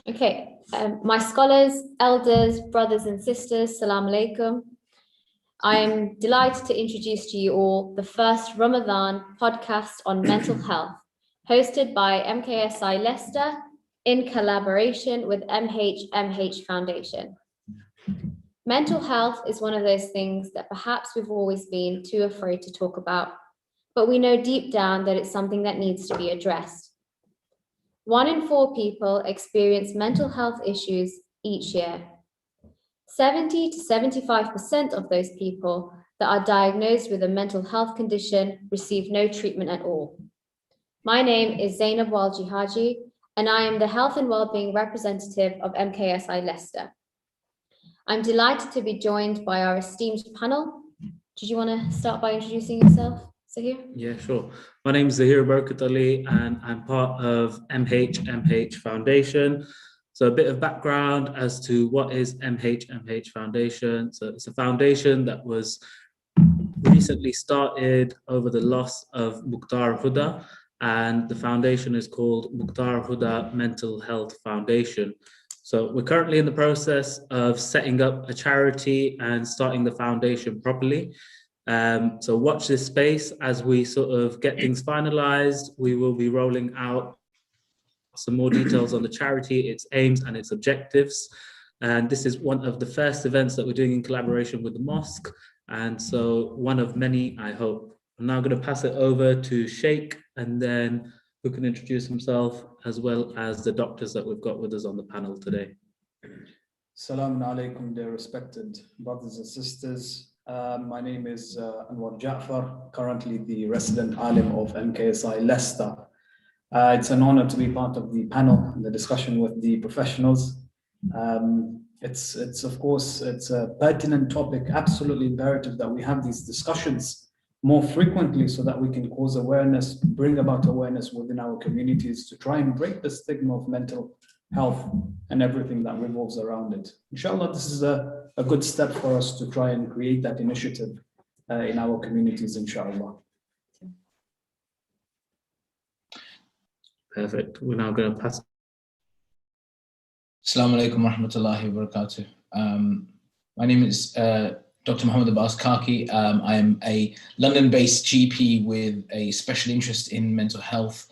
Okay, my scholars, elders, brothers and sisters, Salaam Alaikum. I am delighted to introduce to you all the first Ramadan podcast on mental health, hosted by MKSI Leicester in collaboration with MH Foundation. Mental health is one of those things that perhaps we've always been too afraid to talk about, but we know deep down that it's something that needs to be addressed. 1 in 4 people experience mental health issues each year. 70 to 75% of those people that are diagnosed with a mental health condition receive no treatment at all. My name is Sayyada Mawji, and I am the Health and Wellbeing Representative of MKSI Leicester. I'm delighted to be joined by our esteemed panel. Did you want to start by introducing yourself, Zahir? Yeah, sure. My name is Zahir Barkat Ali, and I'm part of MH Foundation. So a bit of background as to what is MH Foundation. So it's a foundation that was recently started over the loss of Mukhtar Huda, and the foundation is called Mukhtar Huda Mental Health Foundation. So we're currently in the process of setting up a charity and starting the foundation properly. So watch this space as we sort of get things finalized. We will be rolling out some more details on the charity, its aims and its objectives. And this is one of the first events that we're doing in collaboration with the mosque. And so one of many, I hope. I'm now going to pass it over to Sheikh, and then who can introduce himself, as well as the doctors that we've got with us on the panel today. Assalamu alaikum, dear respected brothers and sisters. My name is Anwar Jaffer, currently the resident alim of MKSI Leicester. It's an honor to be part of the panel and the discussion with the professionals. It's of course, it's a pertinent topic, absolutely imperative that we have these discussions more frequently so that we can cause awareness, bring about awareness within our communities to try and break the stigma of mental health and everything that revolves around it. Inshallah, this is a good step for us to try and create that initiative in our communities, inshallah. Perfect. We're now going to pass. Assalamu alaikum wa rahmatullahi wa barakatuh. My name is Dr. Mohammed Khaki. I am a London-based GP with a special interest in mental health,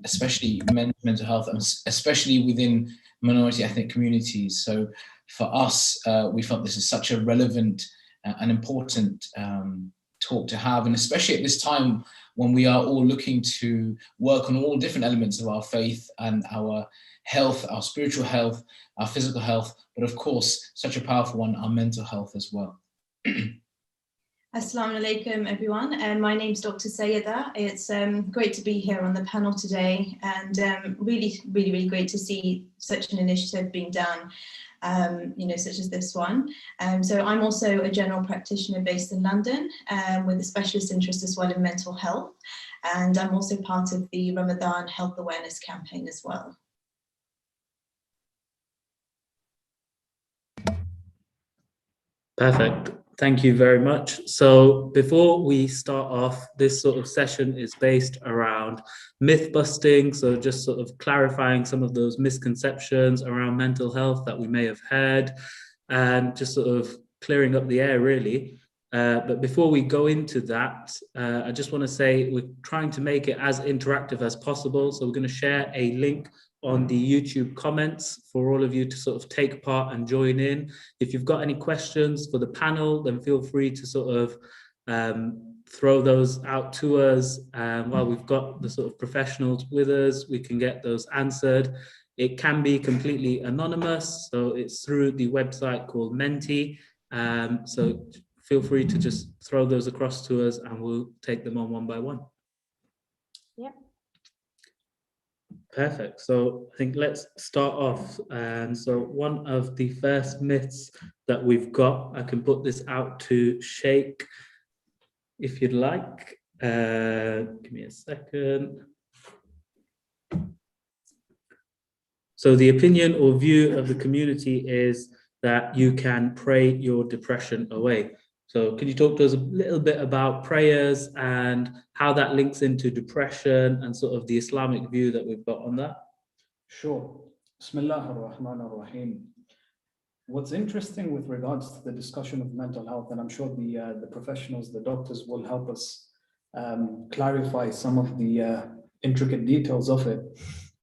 especially mental health, and especially within minority ethnic communities. So for us, we felt this is such a relevant and important talk to have, and especially at this time when we are all looking to work on all different elements of our faith and our health, our spiritual health, our physical health, but of course, such a powerful one, our mental health as well. Assalamu alaikum, everyone. My name's Dr. Sayyada. It's great to be here on the panel today, and really great to see such an initiative being done, such as this one. So I'm also a general practitioner based in London with a specialist interest as well in mental health. And I'm also part of the Ramadan Health Awareness Campaign as well. Perfect. Thank you very much. So before we start off, this sort of session is based around myth busting. So just sort of clarifying some of those misconceptions around mental health that we may have had, and just sort of clearing up the air really. But before we go into that, I just want to say we're trying to make it as interactive as possible. So we're going to share a link on the YouTube comments for all of you to sort of take part and join in. If you've got any questions for the panel, then feel free to sort of throw those out to us. While we've got the sort of professionals with us, we can get those answered. It can be completely anonymous, so it's through the website called Menti. So feel free to just throw those across to us and we'll take them on one by one. Yep. Perfect. So I think let's start off. And so one of the first myths that we've got, I can put this out to Sheikh if you'd like. Give me a second. So the opinion or view of the community is that you can pray your depression away. So can you talk to us a little bit about prayers and how that links into depression and sort of the Islamic view that we've got on that? Sure. Bismillah ar-Rahman ar-Rahim. What's interesting with regards to the discussion of mental health, and I'm sure the professionals, the doctors will help us clarify some of the intricate details of it,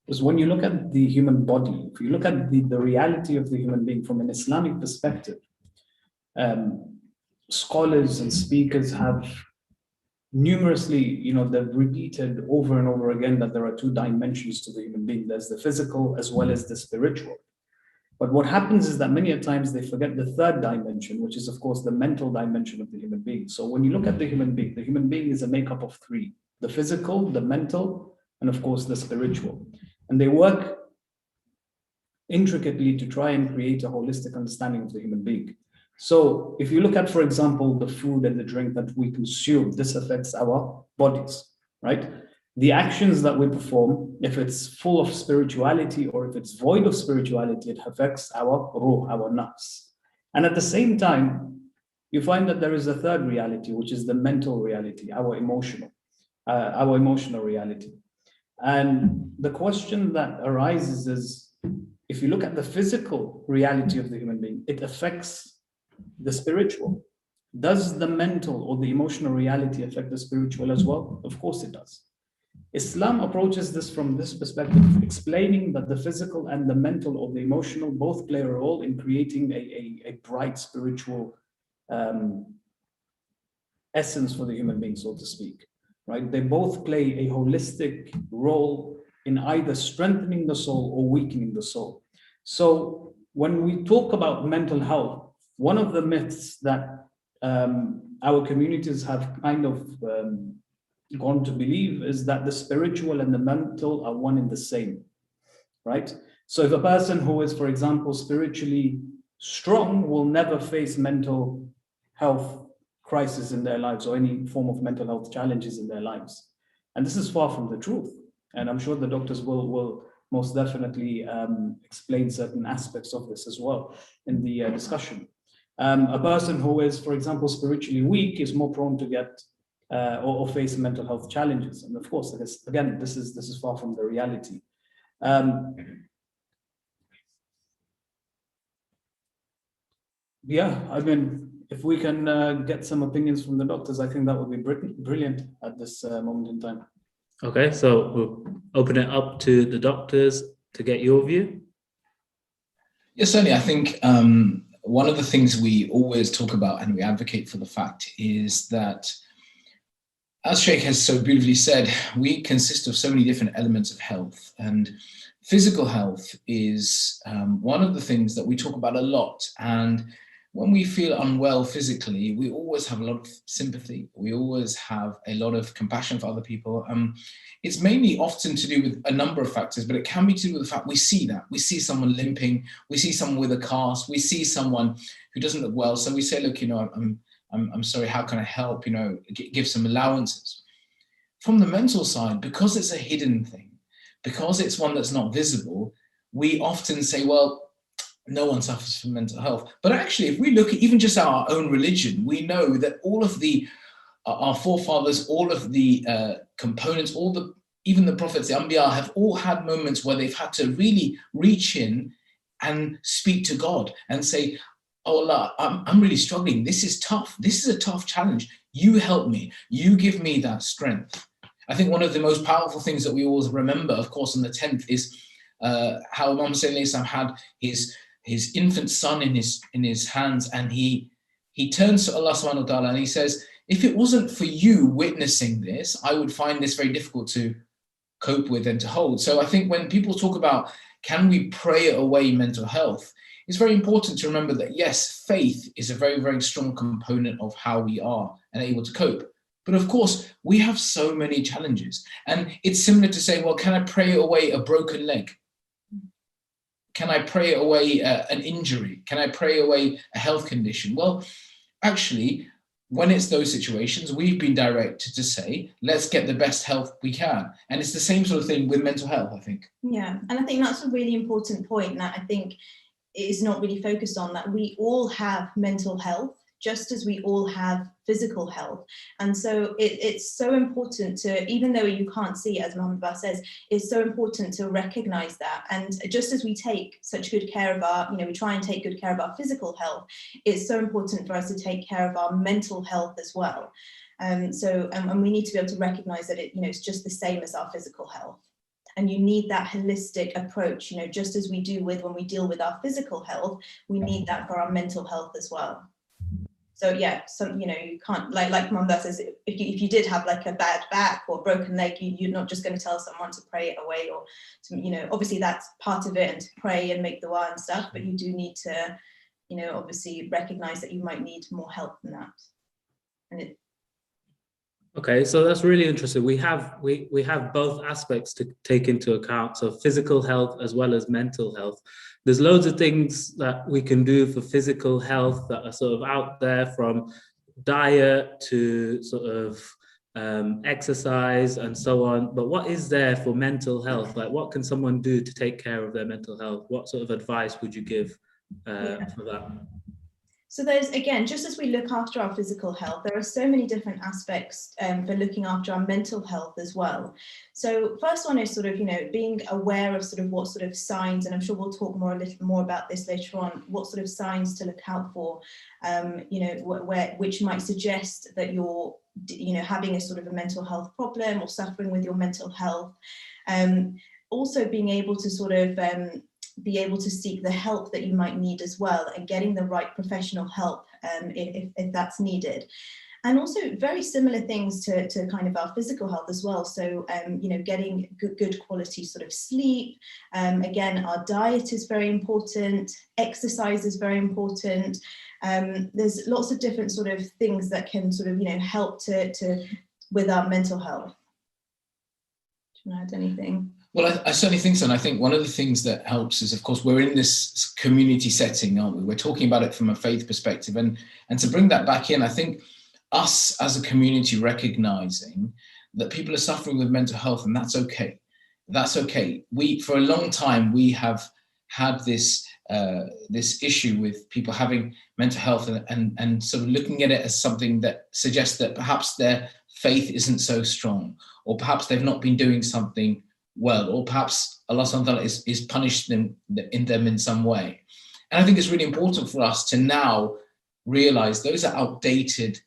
is when you look at the human body, if you look at the reality of the human being from an Islamic perspective, scholars and speakers have numerously, they've repeated over and over again that there are two dimensions to the human being. There's the physical as well as the spiritual. But what happens is that many a times they forget the third dimension, which is of course the mental dimension of the human being. So when you look at the human being is a makeup of three: the physical, the mental, and of course the spiritual. And they work intricately to try and create a holistic understanding of the human being. So if you look at, for example, the food and the drink that we consume, this affects our bodies, right? The actions that we perform, if it's full of spirituality or if it's void of spirituality, it affects our ruh, our nafs. And at the same time, you find that there is a third reality, which is the mental reality, our emotional reality. And the question that arises is, if you look at the physical reality of the human being, it affects the spiritual. Does the mental or the emotional reality affect the spiritual as well? Of course it does. Islam approaches this from this perspective, explaining that the physical and the mental or the emotional both play a role in creating a bright spiritual essence for the human being, so to speak, right? They both play a holistic role in either strengthening the soul or weakening the soul. So when we talk about mental health, one of the myths that our communities have kind of gone to believe is that the spiritual and the mental are one and the same, right? So if a person who is, for example, spiritually strong will never face mental health crisis in their lives or any form of mental health challenges in their lives. And this is far from the truth. And I'm sure the doctors will most definitely explain certain aspects of this as well in the discussion. A person who is, for example, spiritually weak is more prone to get or face mental health challenges. And of course, again, this is far from the reality. Yeah, I mean, if we can get some opinions from the doctors, I think that would be brilliant at this moment in time. Okay, so we'll open it up to the doctors to get your view. Yes, certainly. I think one of the things we always talk about and we advocate for the fact is that, as Sheikh has so beautifully said, we consist of so many different elements of health, and physical health is one of the things that we talk about a lot. And when we feel unwell physically, we always have a lot of sympathy. We always have a lot of compassion for other people. It's mainly often to do with a number of factors, but it can be to do with the fact we see that. We see someone limping, we see someone with a cast, we see someone who doesn't look well. So we say, look, I'm sorry, how can I help? Give some allowances. From the mental side, because it's a hidden thing, because it's one that's not visible, we often say, well, no one suffers from mental health. But actually, if we look at even just our own religion, we know that all of our forefathers, all of the components, even the prophets, the Anbiya, have all had moments where they've had to really reach in and speak to God and say, oh Allah, I'm really struggling. This is tough. This is a tough challenge. You help me. You give me that strength. I think one of the most powerful things that we always remember, of course, on the 10th is how Imam Husayn had his infant son in his hands, and he turns to Allah subhanahu wa ta'ala and he says, if it wasn't for you witnessing this, I would find this very difficult to cope with and to hold. So I think when people talk about, can we pray away mental health, it's very important to remember that, yes, faith is a very, very strong component of how we are and able to cope. But of course, we have so many challenges. And it's similar to say, well, can I pray away a broken leg? Can I pray away an injury? Can I pray away a health condition? Well, actually, when it's those situations, we've been directed to say, let's get the best health we can. And it's the same sort of thing with mental health, I think. Yeah, and I think that's a really important point that I think is not really focused on, that we all have mental health just as we all have physical health. And so it's so important to, even though you can't see it, as Mohammed Abbas says, it's so important to recognize that. And just as we take such good care of our, we try and take good care of our physical health, it's so important for us to take care of our mental health as well. And we need to be able to recognize that it's just the same as our physical health. And you need that holistic approach, just as we do when we deal with our physical health, we need that for our mental health as well. So yeah, you can't, like Mum says, if you did have like a bad back or broken leg, you're not just going to tell someone to pray it away, or to, obviously that's part of it, and to pray and make dua and stuff, but you do need to, obviously recognize that you might need more help than that. And Okay, so that's really interesting. We have both aspects to take into account, so physical health as well as mental health. There's loads of things that we can do for physical health that are sort of out there, from diet to sort of exercise and so on. But what is there for mental health? Like, what can someone do to take care of their mental health? What sort of advice would you give for that? So there's, again, just as we look after our physical health, there are so many different aspects for looking after our mental health as well. So first one is sort of, being aware of sort of what sort of signs, and I'm sure we'll talk a little more about this later on, what sort of signs to look out for, which might suggest that you're, having a sort of a mental health problem or suffering with your mental health. Also being able to sort of, be able to seek the help that you might need as well, and getting the right professional help if that's needed. And also very similar things to kind of our physical health as well. So, getting good quality sort of sleep. Again, our diet is very important. Exercise is very important. There's lots of different sort of things that can sort of, help with our mental health. Do you want to add anything? Well, I certainly think so. And I think one of the things that helps is, of course, we're in this community setting, aren't we? We're talking about it from a faith perspective. And to bring that back in, I think us as a community recognizing that people are suffering with mental health, and that's okay. That's okay. For a long time, we have had this issue with people having mental health and sort of looking at it as something that suggests that perhaps their faith isn't so strong, or perhaps they've not been doing something well, or perhaps Allah subhanahu wa ta'ala is punished them in some way. And I think it's really important for us to now realize those are outdated,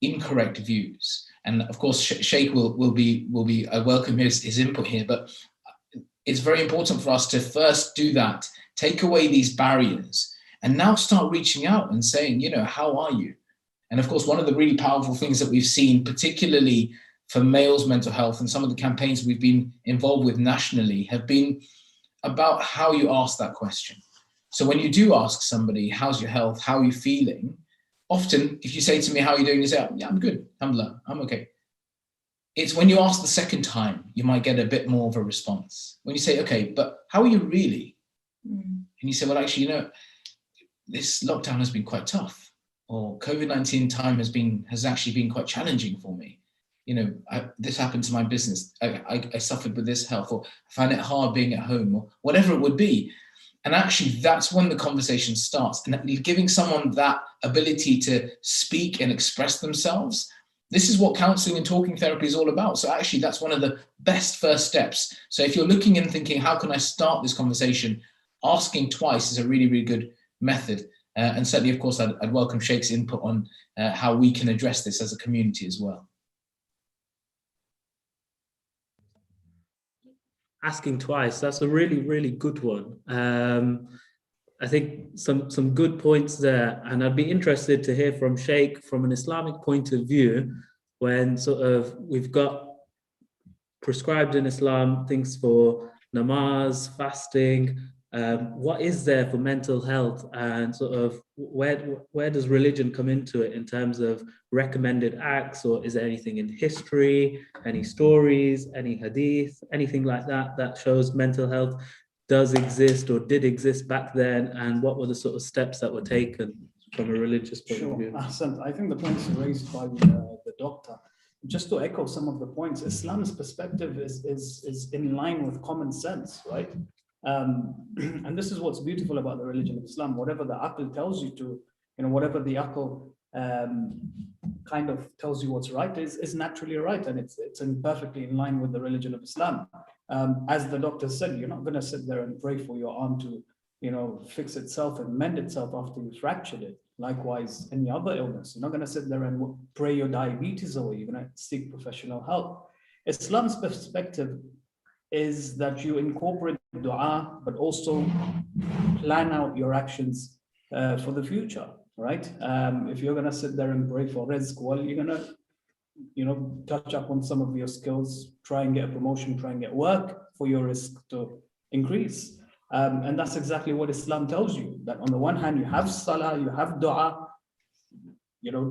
incorrect views. And of course, Sheikh will be I welcome his input here, but it's very important for us to first do that, take away these barriers, and now start reaching out and saying, how are you? And of course, one of the really powerful things that we've seen, particularly for males' mental health, and some of the campaigns we've been involved with nationally, have been about how you ask that question. So when you do ask somebody, how's your health? How are you feeling? Often, if you say to me, how are you doing? You say, yeah, I'm good. Alhamdulillah, I'm okay. It's when you ask the second time, you might get a bit more of a response. When you say, okay, but how are you really? And you say, well, actually, this lockdown has been quite tough, or COVID-19 time has actually been quite challenging for me. This happened to my business. I suffered with this health, or I found it hard being at home, or whatever it would be. And actually, that's when the conversation starts. And giving someone that ability to speak and express themselves, this is what counseling and talking therapy is all about. So actually, that's one of the best first steps. So if you're looking and thinking, how can I start this conversation? Asking twice is a really, really good method. And certainly, of course, I'd welcome Sheikh's input on how we can address this as a community as well. Asking twice, that's a really, really good one. I think some good points there, and I'd be interested to hear from Sheikh from an Islamic point of view, when sort of we've got prescribed in Islam things for namaz, fasting. What is there for mental health, and sort of where does religion come into it in terms of recommended acts, or is there anything in history, any stories, any hadith, anything like that shows mental health does exist or did exist back then, and what were the sort of steps that were taken from a religious point of view? I think the points raised by the doctor, just to echo some of the points, Islam's perspective is in line with common sense, right? And this is what's beautiful about the religion of Islam. Whatever the aql tells you to, whatever the aql kind of tells you what's right is naturally right, and it's perfectly in line with the religion of Islam. As the doctor said, you're not going to sit there and pray for your arm to, fix itself and mend itself after you fractured it. Likewise, any other illness, you're not going to sit there and pray your diabetes away. You're going to seek professional help. Islam's perspective is that you incorporate dua, but also plan out your actions for the future, right? If you're going to sit there and pray for rizq, well, you're going to, touch up on some of your skills, try and get a promotion, try and get work for your rizq to increase. And that's exactly what Islam tells you, that on the one hand, you have salah, you have dua,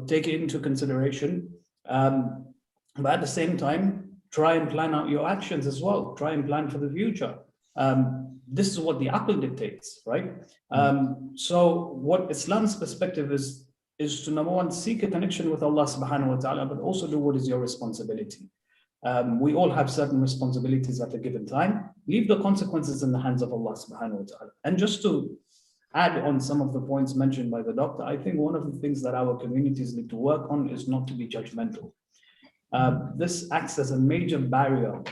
take it into consideration. But at the same time, try and plan out your actions as well. Try and plan for the future. This is what the aql dictates, right? So what Islam's perspective is to, number one, seek a connection with Allah subhanahu wa ta'ala, but also do what is your responsibility. We all have certain responsibilities at a given time. Leave the consequences in the hands of Allah subhanahu wa ta'ala. And just to add on some of the points mentioned by the doctor, I think one of the things that our communities need to work on is not to be judgmental. This acts as a major barrier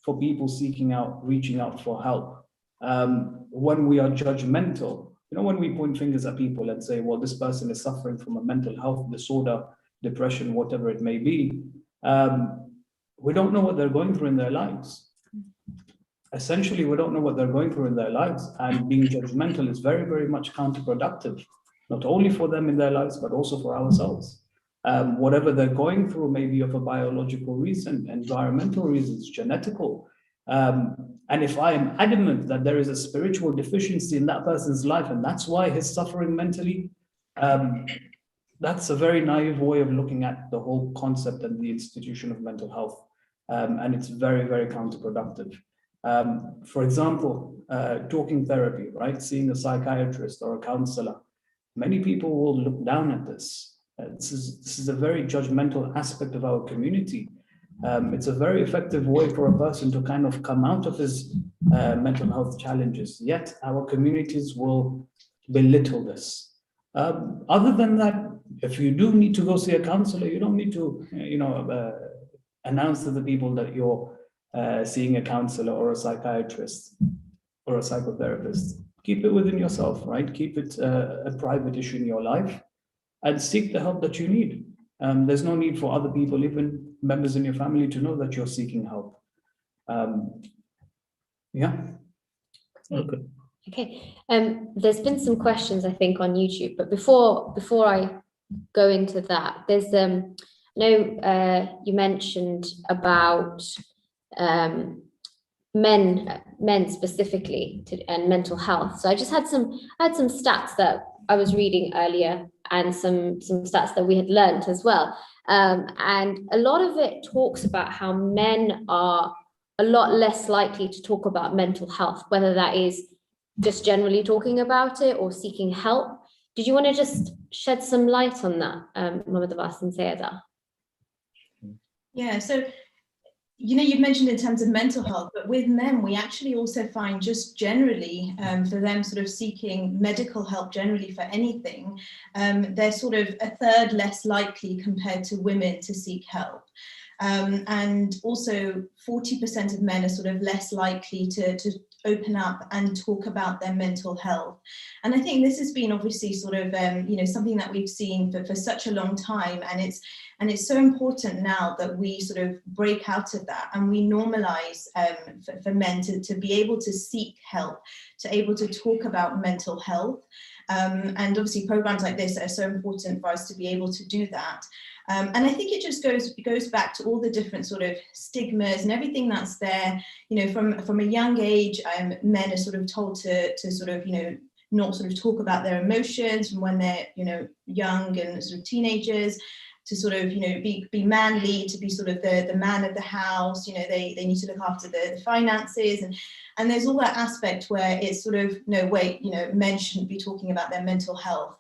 for people reaching out for help. When we are judgmental, when we point fingers at people and say, well, this person is suffering from a mental health disorder, depression, whatever it may be, we don't know what they're going through in their lives. Essentially, we don't know what they're going through in their lives, and being judgmental is very, very much counterproductive, not only for them in their lives, but also for ourselves. Whatever they're going through may be of a biological reason, environmental reasons, genetical. And if I am adamant that there is a spiritual deficiency in that person's life, and that's why he's suffering mentally, that's a very naive way of looking at the whole concept and the institution of mental health. And it's very, very counterproductive. For example, talking therapy, right? Seeing a psychiatrist or a counselor. Many people will look down at this. This is a very judgmental aspect of our community. It's a very effective way for a person to kind of come out of his mental health challenges. Yet our communities will belittle this. Other than that, if you do need to go see a counselor, you don't need to, announce to the people that you're seeing a counselor or a psychiatrist or a psychotherapist. Keep it within yourself, right? Keep it a private issue in your life, and seek the help that you need. There's no need for other people, even members in your family, to know that you're seeking help. Yeah. Okay. There's been some questions, I think, on YouTube, but before I go into that, there's you mentioned about men specifically and mental health. So I just had some stats that I was reading earlier, and some stats that we had learned as well. And a lot of it talks about how men are a lot less likely to talk about mental health, whether that is just generally talking about it or seeking help. Did you want to just shed some light on that, Mohammed Abbas and Sayyada? Yeah, so you've mentioned in terms of mental health, but with men, we actually also find just generally for them sort of seeking medical help generally for anything, they're sort of a third less likely compared to women to seek help. And also 40% of men are sort of less likely to open up and talk about their mental health. And I think this has been obviously sort of, something that we've seen for such a long time. And it's so important now that we sort of break out of that and we normalize for men to be able to seek help, to able to talk about mental health. And obviously programs like this are so important for us to be able to do that. And I think it just goes back to all the different sort of stigmas and everything that's there, from a young age, men are sort of told to sort of, not sort of talk about their emotions from when they're, young and sort of teenagers, to sort of, be manly, to be sort of the man of the house, they need to look after the finances. And there's all that aspect where it's sort of, no, wait, men shouldn't be talking about their mental health.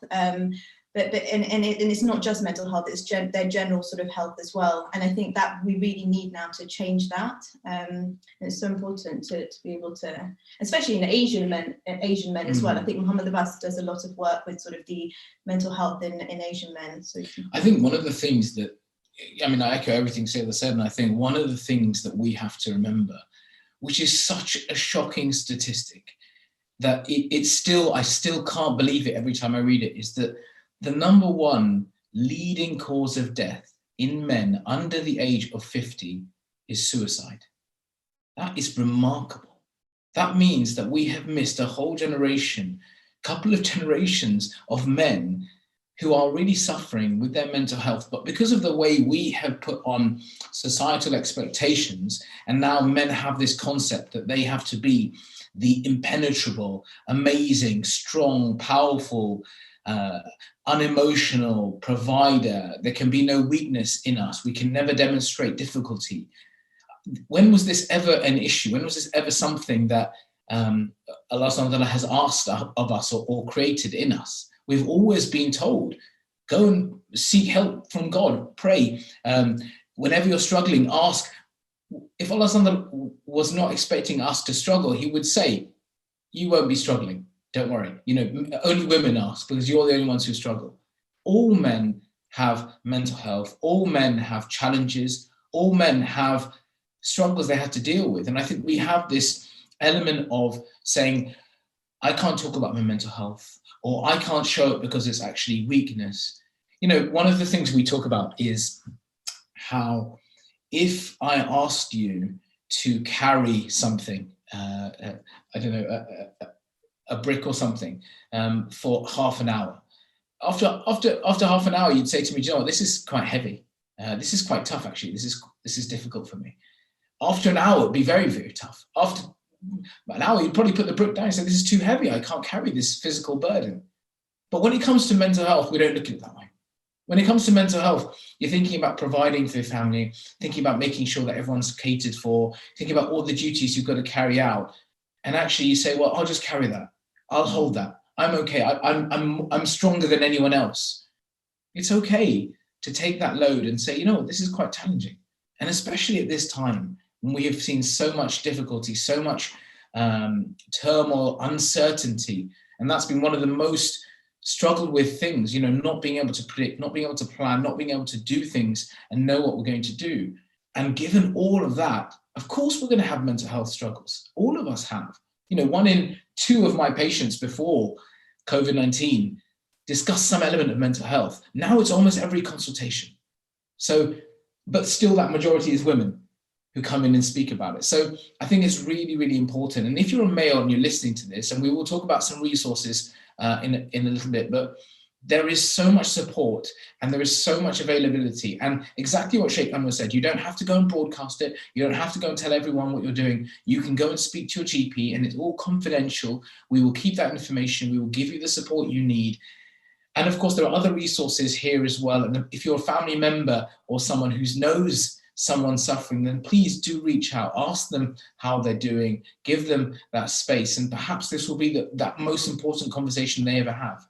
and it's not just mental health, it's their general sort of health as well. And I think that we really need now to change that. And it's so important to be able to, especially in Asian men as well. I think Mohammed Abbas does a lot of work with sort of the mental health in Asian men. So I think one of the things that, I mean, I echo everything Sayyada said, and I think one of the things that we have to remember, which is such a shocking statistic, that I still can't believe it every time I read it, is that the number one leading cause of death in men under the age of 50 is suicide. That is remarkable. That means that we have missed a whole generation, couple of generations of men who are really suffering with their mental health. But because of the way we have put on societal expectations, and now men have this concept that they have to be the impenetrable, amazing, strong, powerful, unemotional provider. There can be no weakness in us. We can never demonstrate difficulty. When was this ever an issue? When was this ever something that Allah subhanahu wa ta'ala has asked of us or created in us? We've always been told, go and seek help from God, pray. Whenever you're struggling, ask. If Allah subhanahu wa ta'ala was not expecting us to struggle, he would say, you won't be struggling. Don't worry. Only women ask because you're the only ones who struggle. All men have mental health. All men have challenges. All men have struggles they have to deal with. And I think we have this element of saying, I can't talk about my mental health, or I can't show it because it's actually weakness. One of the things we talk about is how if I asked you to carry something, I don't know, a brick or something, for half an hour. After half an hour, you'd say to me, "Do you know what, this is quite heavy. This is quite tough, actually. This is difficult for me." After an hour, it'd be very, very tough. After an hour, you'd probably put the brick down and say, "This is too heavy. I can't carry this physical burden." But when it comes to mental health, we don't look at it that way. When it comes to mental health, you're thinking about providing for your family, thinking about making sure that everyone's catered for, thinking about all the duties you've got to carry out. And actually you say, well, I'll just carry that. I'll hold that. I'm okay. I'm stronger than anyone else. It's okay to take that load and say, this is quite challenging. And especially at this time, when we have seen so much difficulty, so much turmoil, uncertainty, and that's been one of the most struggled with things, not being able to predict, not being able to plan, not being able to do things and know what we're going to do. And given all of that, of course, we're going to have mental health struggles. All of us have. 1 in 2 of my patients before COVID-19 discussed some element of mental health. Now it's almost every consultation. So, but still that majority is women who come in and speak about it. So I think it's really, really important. And if you're a male and you're listening to this, and we will talk about some resources in a little bit, but there is so much support and there is so much availability. And exactly what Sheikh Anwar said, you don't have to go and broadcast it. You don't have to go and tell everyone what you're doing. You can go and speak to your GP, and it's all confidential. We will keep that information. We will give you the support you need. And of course, there are other resources here as well. And if you're a family member or someone who knows someone suffering, then please do reach out, ask them how they're doing, give them that space. And perhaps this will be that most important conversation they ever have.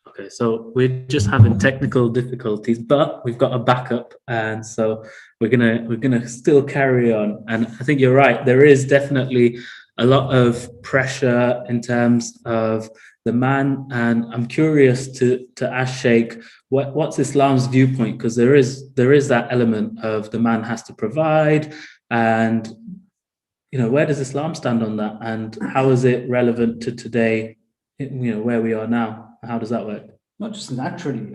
Okay, so we're just having technical difficulties, but we've got a backup, and so we're gonna still carry on. And I think you're right. There is definitely a lot of pressure in terms of the man, and I'm curious to ask Sheikh what's Islam's viewpoint, because there is that element of the man has to provide, and where does Islam stand on that, and how is it relevant to today? Where we are now. How does that work? Not just naturally.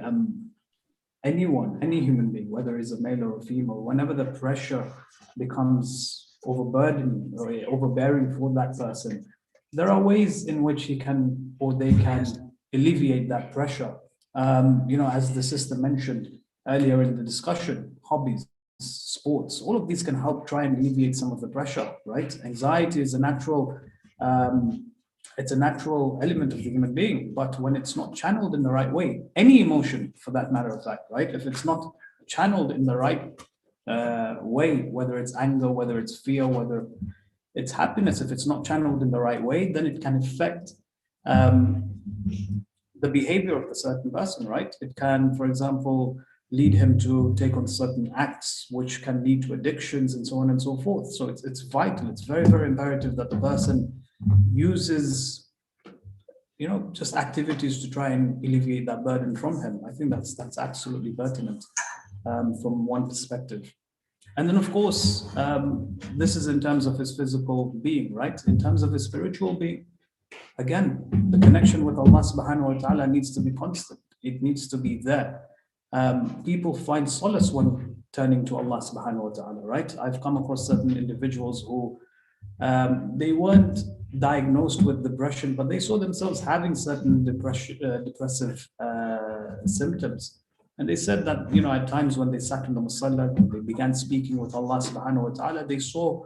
Anyone, any human being, whether it's a male or a female, whenever the pressure becomes overburdening or overbearing for that person, there are ways in which they can alleviate that pressure. As the sister mentioned earlier in the discussion, hobbies, sports, all of these can help try and alleviate some of the pressure, right? Anxiety is a natural element of the human being, but when it's not channeled in the right way, any emotion for that matter of fact, right? If it's not channeled in the right way, whether it's anger, whether it's fear, whether It's happiness. If it's not channeled in the right way, then it can affect the behavior of a certain person, right? It can, for example, lead him to take on certain acts, which can lead to addictions and so on and so forth. So it's vital. It's very, very imperative that the person uses, just activities to try and alleviate that burden from him. I think that's absolutely pertinent from one perspective. And then, of course, this is in terms of his physical being, right? In terms of his spiritual being, again, the connection with Allah subhanahu wa ta'ala needs to be constant. It needs to be there. People find solace when turning to Allah subhanahu wa ta'ala, right? I've come across certain individuals who they weren't diagnosed with depression, but they saw themselves having certain depressive symptoms. And they said that, at times when they sat in the musalla, when they began speaking with Allah subhanahu wa ta'ala, they saw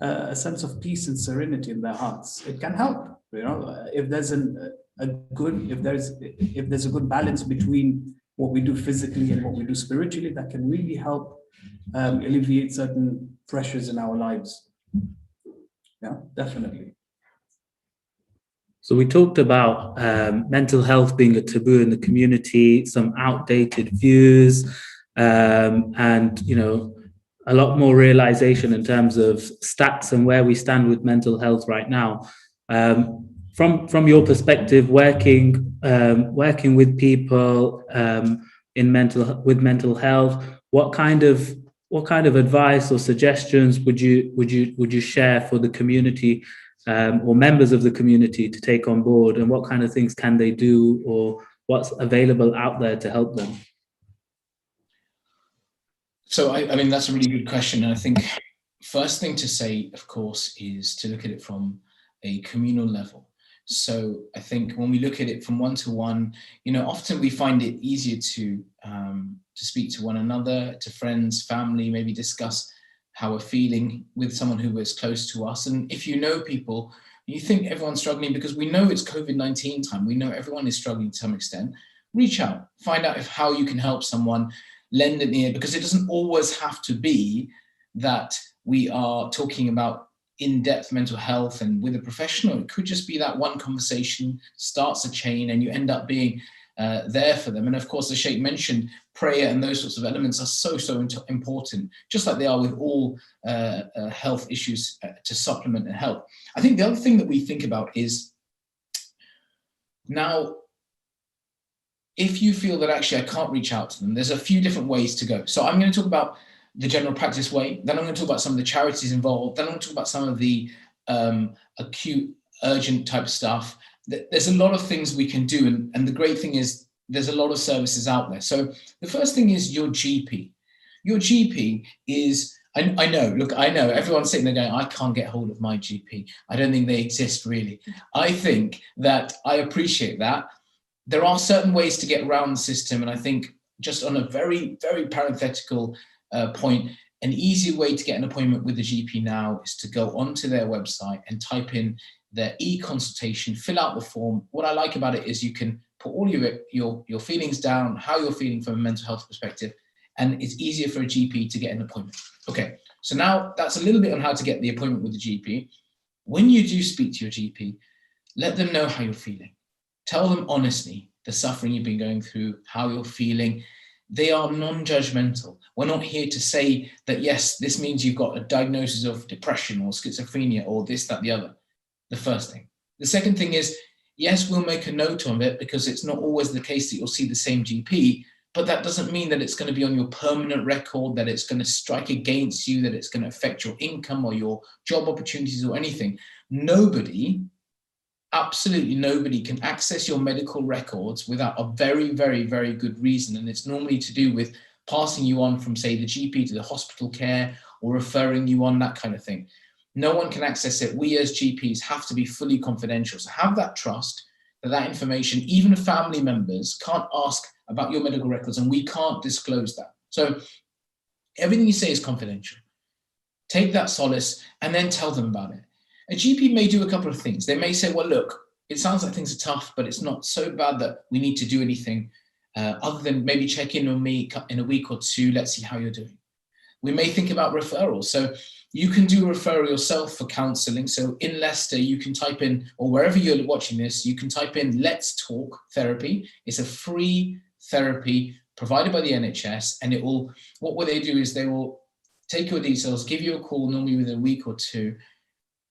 a sense of peace and serenity in their hearts. It can help, if there's a good balance between what we do physically and what we do spiritually, that can really help alleviate certain pressures in our lives. Yeah, definitely. So we talked about mental health being a taboo in the community, some outdated views, and a lot more realization in terms of stats and where we stand with mental health right now. From your perspective, working with people with mental health, what kind of advice or suggestions would you share for the community or members of the community to take on board, and what kind of things can they do, or what's available out there to help them? So I mean, that's a really good question. And I think first thing to say, of course, is to look at it from a communal level. So I think when we look at it from one-to-one, often we find it easier to speak to one another, to friends, family, maybe discuss how we're feeling with someone who is close to us. And if you know people, you think everyone's struggling, because we know it's COVID-19 time, we know everyone is struggling to some extent, reach out, find out how you can help someone, lend an ear, because it doesn't always have to be that we are talking about in-depth mental health and with a professional. It could just be that one conversation starts a chain and you end up being there for them. And of course, the Sheikh mentioned prayer and those sorts of elements are so important, just like they are with all health issues to supplement and help. I think the other thing that we think about is, now, if you feel that actually I can't reach out to them, there's a few different ways to go. So I'm going to talk about the general practice way, then I'm going to talk about some of the charities involved, then I'm going to talk about some of the acute, urgent type stuff. There's a lot of things we can do, and the great thing is there's a lot of services out there. So the first thing is your GP. Your GP is, I know everyone's sitting there going, I can't get hold of my GP. I don't think they exist really. I think that I appreciate that. There are certain ways to get around the system, and I think just on a very, very parenthetical point, an easy way to get an appointment with the GP now is to go onto their website and type in their e-consultation, fill out the form. What I like about it is you can put all your feelings down, how you're feeling from a mental health perspective, and it's easier for a GP to get an appointment. Okay, so now that's a little bit on how to get the appointment with the GP. When you do speak to your GP, let them know how you're feeling. Tell them honestly the suffering you've been going through, how you're feeling. They are non-judgmental. We're not here to say that, yes, this means you've got a diagnosis of depression or schizophrenia or this, that, the other. The first thing. The second thing is, yes, we'll make a note of it because it's not always the case that you'll see the same GP, but that doesn't mean that it's going to be on your permanent record, that it's going to strike against you, that it's going to affect your income or your job opportunities or anything. Nobody, absolutely nobody, can access your medical records without a very, very, very good reason. And it's normally to do with passing you on from, say, the GP to the hospital care or referring you on, that kind of thing. No one can access it. We as GPs have to be fully confidential. So have that trust that information, even family members can't ask about your medical records, and we can't disclose that. So everything you say is confidential. Take that solace and then tell them about it. A GP may do a couple of things. They may say, well, look, it sounds like things are tough, but it's not so bad that we need to do anything other than maybe check in on me in a week or two. Let's see how you're doing. we may think about referrals. So you can do a referral yourself for counselling. So in Leicester, you can type in, or wherever you're watching this, you can type in Let's Talk Therapy. It's a free therapy provided by the NHS, and what they do is they will take your details, give you a call normally within a week or two,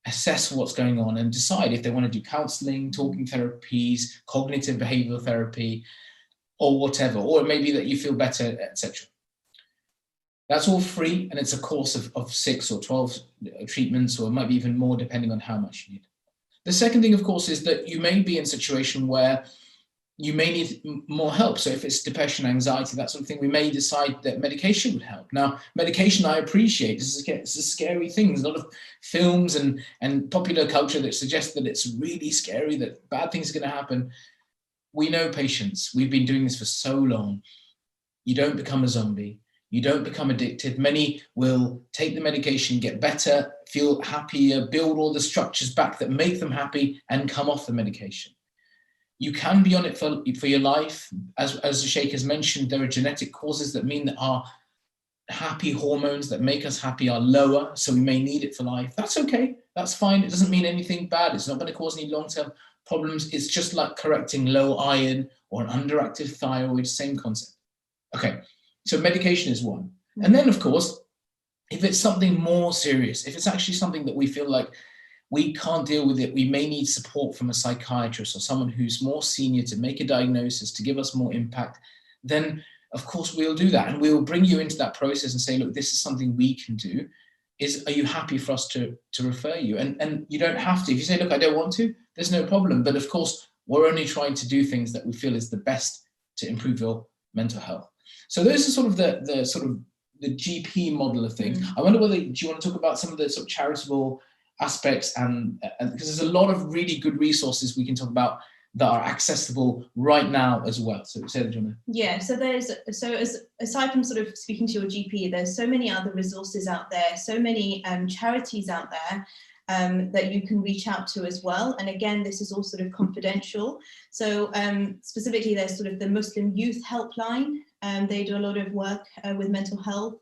assess what's going on and decide if they want to do counselling, talking therapies, cognitive behavioural therapy, or whatever, or it may be that you feel better, etc. That's all free, and it's a course of 6 or 12 treatments, or it might be even more depending on how much you need. The second thing, of course, is that you may be in a situation where you may need more help. So if it's depression, anxiety, that sort of thing, we may decide that medication would help. Now, medication, I appreciate, it's a scary thing. There's a lot of films and popular culture that suggests that it's really scary, that bad things are going to happen. We know patients. We've been doing this for so long. You don't become a zombie. You don't become addicted. Many will take the medication, get better, feel happier, build all the structures back that make them happy, and come off the medication. You can be on it for your life. As the Sheikh has mentioned, there are genetic causes that mean that our happy hormones that make us happy are lower, so we may need it for life. That's okay. That's fine. It doesn't mean anything bad. It's not going to cause any long-term problems. It's just like correcting low iron or an underactive thyroid, same concept. Okay. So medication is one. And then, of course, if it's something more serious, if it's actually something that we feel like we can't deal with it, we may need support from a psychiatrist or someone who's more senior to make a diagnosis, to give us more impact, then, of course, we'll do that. And we'll bring you into that process and say, look, this is something we can do. Are you happy for us to refer you? And you don't have to. If you say, look, I don't want to, there's no problem. But, of course, we're only trying to do things that we feel is the best to improve your mental health. So those are sort of the GP model of things. I wonder do you want to talk about some of the sort of charitable aspects and because there's a lot of really good resources we can talk about that are accessible right now as well. So say that, Jonah. Yeah, aside from sort of speaking to your GP, there's so many other resources out there, so many charities out there that you can reach out to as well. And again, this is all sort of confidential. So specifically, there's sort of the Muslim Youth Helpline. They do a lot of work with mental health.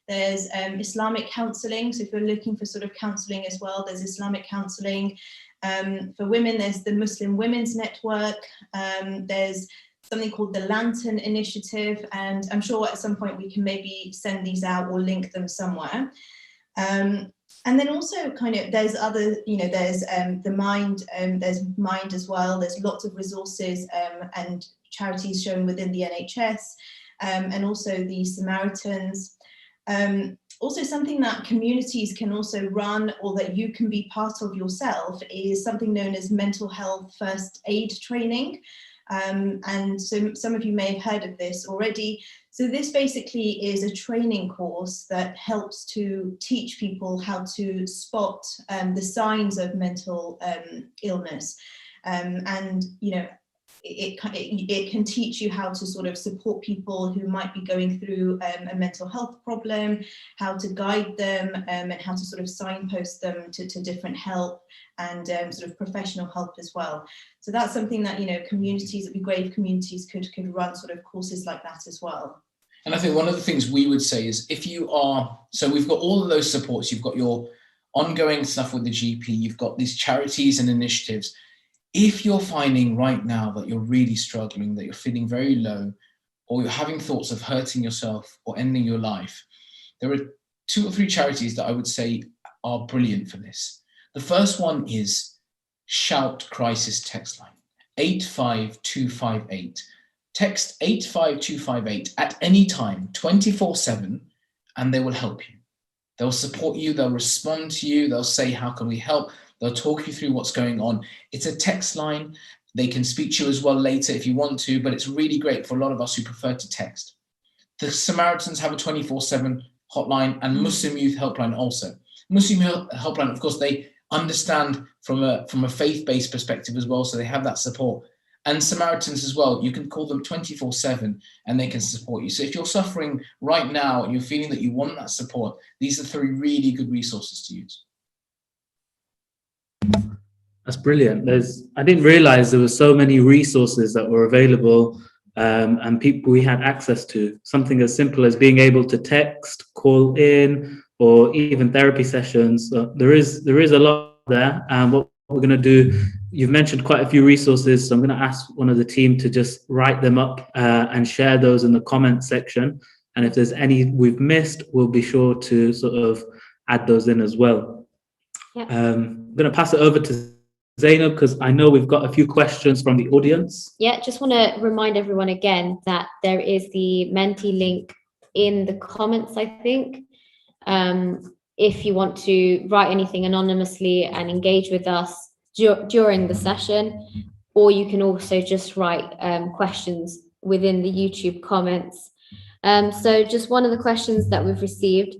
There's Islamic counselling. So if you're looking for sort of counselling as well, there's Islamic counselling. For women, there's the Muslim Women's Network. There's something called the Lantern Initiative. And I'm sure at some point we can maybe send these out or link them somewhere. And then also kind of there's other, there's the Mind, there's Mind as well. There's lots of resources and charities shown within the NHS. And also the Samaritans. Also something that communities can also run or that you can be part of yourself is something known as mental health first aid training. And so some of you may have heard of this already. So this basically is a training course that helps to teach people how to spot the signs of mental illness. And, it can teach you how to sort of support people who might be going through a mental health problem, how to guide them, and how to sort of signpost them to different help and sort of professional help as well. So that's something that, communities, it'd be great if communities could run sort of courses like that as well. And I think one of the things we would say is so we've got all of those supports, you've got your ongoing stuff with the GP, you've got these charities and initiatives. If you're finding right now that you're really struggling, that you're feeling very low, or you're having thoughts of hurting yourself or ending your life, there are 2 or 3 charities that I would say are brilliant for this. The first one is Shout Crisis Text Line, 85258. Text 85258 at any time, 24/7, and they will help you. They'll support you, they'll respond to you, they'll say, how can we help? They'll talk you through what's going on. It's a text line. They can speak to you as well later if you want to, but it's really great for a lot of us who prefer to text. The Samaritans have a 24/7 hotline and Muslim Youth Helpline also. Muslim Helpline, of course, they understand from a faith-based perspective as well, so they have that support. And Samaritans as well, you can call them 24/7 and they can support you. So if you're suffering right now and you're feeling that you want that support, these are 3 really good resources to use. That's brilliant. I didn't realize there were so many resources that were available and people we had access to. Something as simple as being able to text, call in, or even therapy sessions. So there is a lot there. And what we're going to do, you've mentioned quite a few resources, so I'm going to ask one of the team to just write them up and share those in the comment section. And if there's any we've missed, we'll be sure to sort of add those in as well. Yeah. I'm going to pass it over to Zainab, because I know we've got a few questions from the audience. Yeah, just want to remind everyone again that there is the Menti link in the comments, I think. If you want to write anything anonymously and engage with us during the session, or you can also just write questions within the YouTube comments. So just one of the questions that we've received: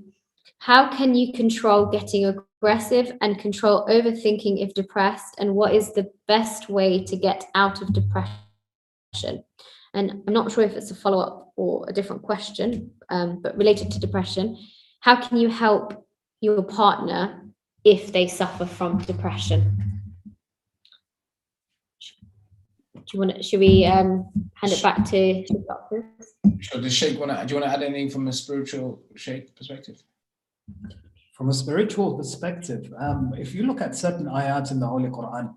how can you control getting aggressive and control overthinking if depressed? And what is the best way to get out of depression? And I'm not sure if it's a follow-up or a different question, but related to depression. How can you help your partner if they suffer from depression? Should we hand it back to the doctors? Sure. Does Sheikh do you want to add anything from a spiritual Sheikh perspective? From a spiritual perspective, if you look at certain ayats in the Holy Quran,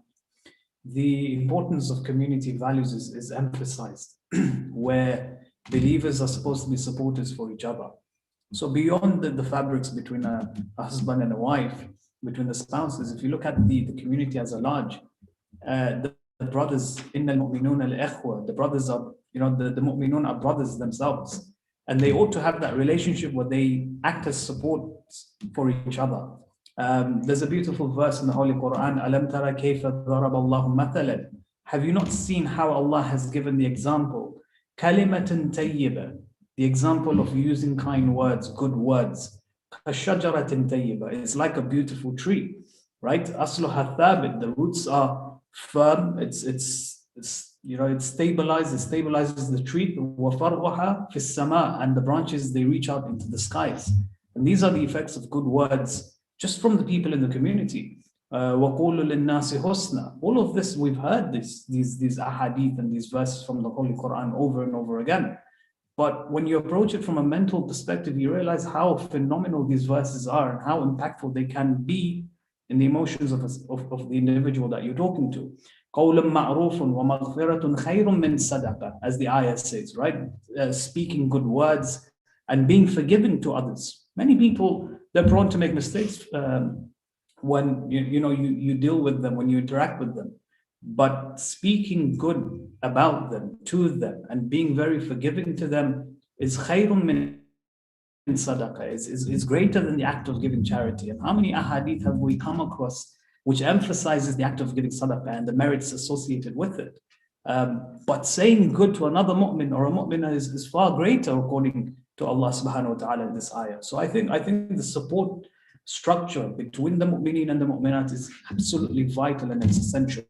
the importance of community values is emphasized, where believers are supposed to be supporters for each other. So beyond the fabrics between a husband and a wife, between the spouses, if you look at the community as a large, the brothers, innal mu'minuna al-ikhwa, the brothers are, the mu'minun are brothers themselves. And they ought to have that relationship where they act as support for each other. There's a beautiful verse in the Holy Quran, Alam tara kayfa daraba Allahu mathalan. Have you not seen how Allah has given the example? Kalimatan tayyiba, the example of using kind words, good words. Kashajaratin tayyiba, it's like a beautiful tree, right? Asluha thabit, the roots are firm, it stabilizes the tree. وَفَرْوَهَا فِي السَّمَاءِ, and the branches, they reach out into the skies. And these are the effects of good words just from the people in the community. وَقُولُوا لِلنَّاسِ حُسْنًا. All of this, we've heard these ahadith and these verses from the Holy Quran over and over again. But when you approach it from a mental perspective, you realize how phenomenal these verses are and how impactful they can be in the emotions of the individual that you're talking to. قَوْلًا مَعْرُوفٌ وَمَغْفِرَةٌ خَيْرٌ مِّن صَدَقَةٍ, as the ayah says, right? Speaking good words and being forgiving to others. Many people, they're prone to make mistakes when you deal with them, when you interact with them. But speaking good about them, to them, and being very forgiving to them is khayrun min sadaqah, is greater than the act of giving charity. And how many ahadith have we come across which emphasizes the act of giving sadaqah and the merits associated with it? But saying good to another mu'min or a mu'minah is far greater according to Allah subhanahu wa ta'ala in this ayah. So I think the support structure between the mu'mineen and the mu'minat is absolutely vital and it's essential.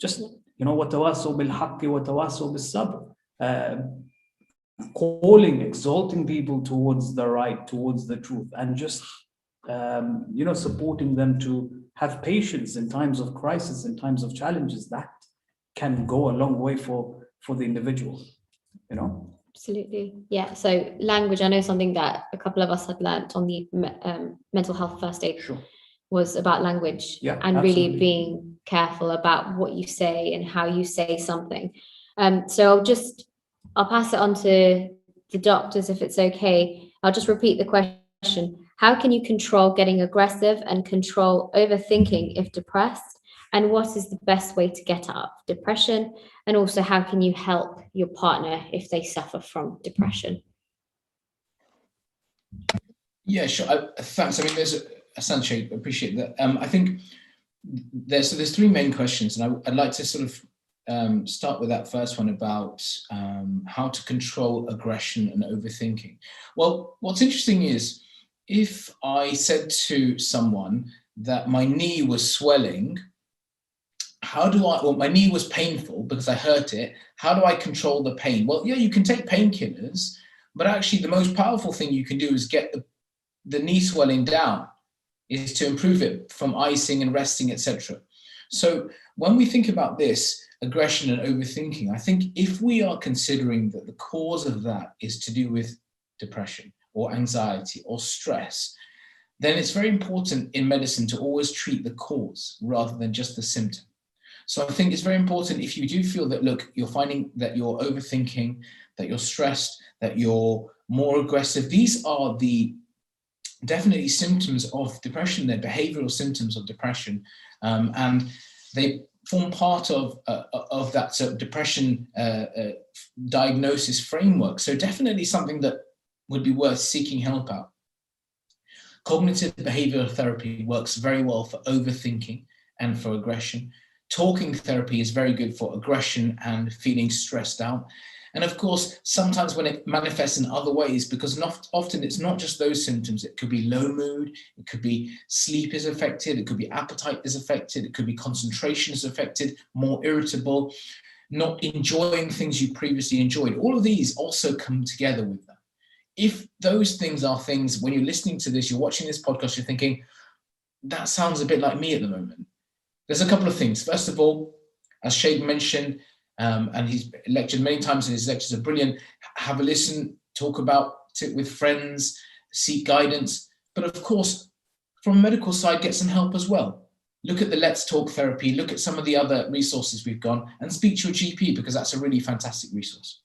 Just, وَتَوَاسَوْا بِالْحَقِّ وَتَوَاسَوْا بِالصَّبْرِ, calling, exalting people towards the right, towards the truth, and just supporting them to have patience in times of crisis, in times of challenges. That can go a long way for the individual, Absolutely. Yeah. So language, I know something that a couple of us had learnt on the mental health first aid. Sure. Was about language, yeah, and absolutely. Really being careful about what you say and how you say something. So I'll pass it on to the doctors if it's okay. I'll just repeat the question. How can you control getting aggressive and control overthinking if depressed? And what is the best way to get out of depression? And also, how can you help your partner if they suffer from depression? Yeah, sure. Thanks. I mean, Sanjay, appreciate that. I think there's three main questions, and I'd like to sort of start with that first one about how to control aggression and overthinking. Well, what's interesting is if I said to someone that my knee was swelling, my knee was painful because I hurt it. How do I control the pain? Well, yeah, you can take painkillers, but actually the most powerful thing you can do is get the knee swelling down, is to improve it from icing and resting, etc. So when we think about this, aggression and overthinking, I think if we are considering that the cause of that is to do with depression or anxiety or stress, then it's very important in medicine to always treat the cause rather than just the symptom. So I think it's very important if you do feel that, look, you're finding that you're overthinking, that you're stressed, that you're more aggressive. These are the definitely symptoms of depression. They're behavioral symptoms of depression, and they form part of that sort of depression diagnosis framework. So definitely something that would be worth seeking help out. Cognitive behavioral therapy works very well for overthinking and for aggression. Talking therapy is very good for aggression and feeling stressed out. And of course, sometimes when it manifests in other ways, because often it's not just those symptoms, it could be low mood, it could be sleep is affected, it could be appetite is affected, it could be concentration is affected, more irritable, not enjoying things you previously enjoyed. All of these also come together with that. If those things are things, when you're listening to this, you're watching this podcast, you're thinking, that sounds a bit like me at the moment. There's a couple of things. First of all, as Sheikh mentioned, and he's lectured many times, and his lectures are brilliant, have a listen, talk about it with friends, seek guidance. But of course, from a medical side, get some help as well. Look at the Let's Talk therapy, look at some of the other resources we've gone, and speak to your GP, because that's a really fantastic resource.